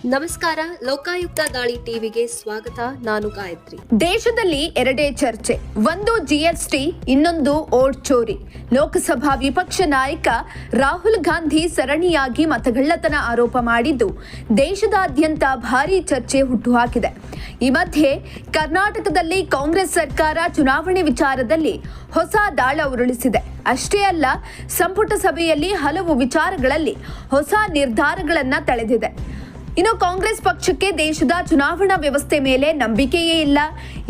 ನಮಸ್ಕಾರ. ಲೋಕಾಯುಕ್ತ ದಾಳಿ ಟಿವಿಗೆ ಸ್ವಾಗತ. ನಾನು ಗಾಯತ್ರಿ. ದೇಶದಲ್ಲಿ ಎರಡೇ ಚರ್ಚೆ, ಒಂದು ಜಿಎಸ್ಟಿ, ಇನ್ನೊಂದು ಓಟ್ ಚೋರಿ. ಲೋಕಸಭಾ ವಿಪಕ್ಷ ನಾಯಕ ರಾಹುಲ್ ಗಾಂಧಿ ಸರಣಿಯಾಗಿ ಮತಗಳ್ಳತನ ಆರೋಪ ಮಾಡಿದ್ದು ದೇಶದಾದ್ಯಂತ ಭಾರೀ ಚರ್ಚೆ ಹುಟ್ಟುಹಾಕಿದೆ. ಈ ಮಧ್ಯೆ ಕರ್ನಾಟಕದಲ್ಲಿ ಕಾಂಗ್ರೆಸ್ ಸರ್ಕಾರ ಚುನಾವಣೆ ವಿಚಾರದಲ್ಲಿ ಹೊಸ ದಾಳ ಉರುಳಿಸಿದೆ. ಅಷ್ಟೇ ಅಲ್ಲ, ಸಂಪುಟ ಸಭೆಯಲ್ಲಿ ಹಲವು ವಿಚಾರಗಳಲ್ಲಿ ಹೊಸ ನಿರ್ಧಾರಗಳನ್ನು ತಳೆದಿದೆ. ಇನ್ನು ಕಾಂಗ್ರೆಸ್ ಪಕ್ಷಕ್ಕೆ ದೇಶದ ಚುನಾವಣಾ ವ್ಯವಸ್ಥೆ ಮೇಲೆ ನಂಬಿಕೆಯೇ ಇಲ್ಲ,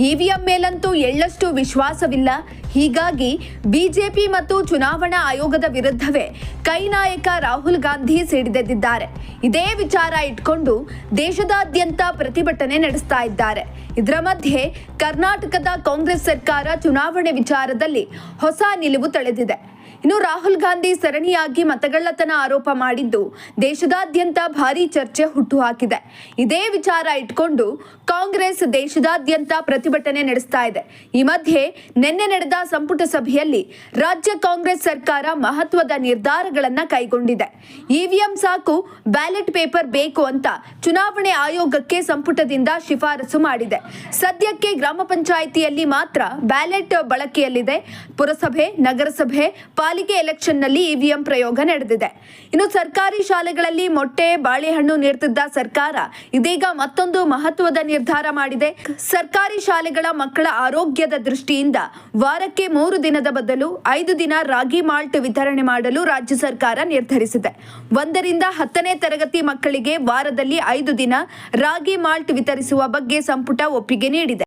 ಇವಿಎಂ ಮೇಲಂತೂ ಎಳ್ಳಷ್ಟು ವಿಶ್ವಾಸವಿಲ್ಲ. ಹೀಗಾಗಿ ಬಿಜೆಪಿ ಮತ್ತು ಚುನಾವಣಾ ಆಯೋಗದ ವಿರುದ್ಧವೇ ಕೈ ನಾಯಕ ರಾಹುಲ್ ಗಾಂಧಿ ಸಿಡಿದೆದ್ದಿದ್ದಾರೆ. ಇದೇ ವಿಚಾರ ಇಟ್ಕೊಂಡು ದೇಶದಾದ್ಯಂತ ಪ್ರತಿಭಟನೆ ನಡೆಸ್ತಾ ಇದ್ದಾರೆ. ಇದರ ಮಧ್ಯೆ ಕರ್ನಾಟಕದ ಕಾಂಗ್ರೆಸ್ ಸರ್ಕಾರ ಚುನಾವಣೆ ವಿಚಾರದಲ್ಲಿ ಹೊಸ ನಿಲುವು ತಳೆದಿದೆ. ಇನ್ನು ರಾಹುಲ್ ಗಾಂಧಿ ಸರಣಿಯಾಗಿ ಮತಗಳ್ಳತನ ಆರೋಪ ಮಾಡಿದ್ದು ದೇಶದಾದ್ಯಂತ ಭಾರೀ ಚರ್ಚೆ ಹುಟ್ಟುಹಾಕಿದೆ. ಇದೇ ವಿಚಾರ ಇಟ್ಕೊಂಡು ಕಾಂಗ್ರೆಸ್ ದೇಶದಾದ್ಯಂತ ಪ್ರತಿಭಟನೆ ನಡೆಸ್ತಾ ಇದೆ. ಈ ಮಧ್ಯೆ ನಿನ್ನೆ ನಡೆದ ಸಂಪುಟ ಸಭೆಯಲ್ಲಿ ರಾಜ್ಯ ಕಾಂಗ್ರೆಸ್ ಸರ್ಕಾರ ಮಹತ್ವದ ನಿರ್ಧಾರಗಳನ್ನು ಕೈಗೊಂಡಿದೆ. ಇವಿಎಂ ಸಾಕು, ಬ್ಯಾಲೆಟ್ ಪೇಪರ್ ಬೇಕು ಅಂತ ಚುನಾವಣೆ ಆಯೋಗಕ್ಕೆ ಸಂಪುಟದಿಂದ ಶಿಫಾರಸು ಮಾಡಿದೆ. ಸದ್ಯಕ್ಕೆ ಗ್ರಾಮ ಪಂಚಾಯಿತಿಯಲ್ಲಿ ಮಾತ್ರ ಬ್ಯಾಲೆಟ್ ಬಳಕೆಯಲ್ಲಿದೆ. ಪುರಸಭೆ, ನಗರಸಭೆ, ಪಾಲಿಕೆ ಎಲೆಕ್ಷನ್ನಲ್ಲಿ ಇವಿಎಂ ಪ್ರಯೋಗ ನಡೆದಿದೆ. ಇನ್ನು ಸರ್ಕಾರಿ ಶಾಲೆಗಳಲ್ಲಿ ಮೊಟ್ಟೆ, ಬಾಳೆಹಣ್ಣು ನೀಡುತ್ತಿದ್ದ ಸರ್ಕಾರ ಇದೀಗ ಮತ್ತೊಂದು ಮಹತ್ವದ ನಿರ್ಧಾರ ಮಾಡಿದೆ. ಸರ್ಕಾರಿ ಶಾಲೆಗಳ ಮಕ್ಕಳ ಆರೋಗ್ಯದ ದೃಷ್ಟಿಯಿಂದ ವಾರಕ್ಕೆ 3 ದಿನದ ಬದಲು 5 ದಿನ ರಾಗಿ ಮಾಲ್ಟ್ ವಿತರಣೆ ಮಾಡಲು ರಾಜ್ಯ ಸರ್ಕಾರ ನಿರ್ಧರಿಸಿದೆ. 1 ರಿಂದ 10ನೇ ತರಗತಿ ಮಕ್ಕಳಿಗೆ ವಾರದಲ್ಲಿ 5 ದಿನ ರಾಗಿ ಮಾಲ್ಟ್ ವಿತರಿಸುವ ಬಗ್ಗೆ ಸಂಪುಟ ಒಪ್ಪಿಗೆ ನೀಡಿದೆ.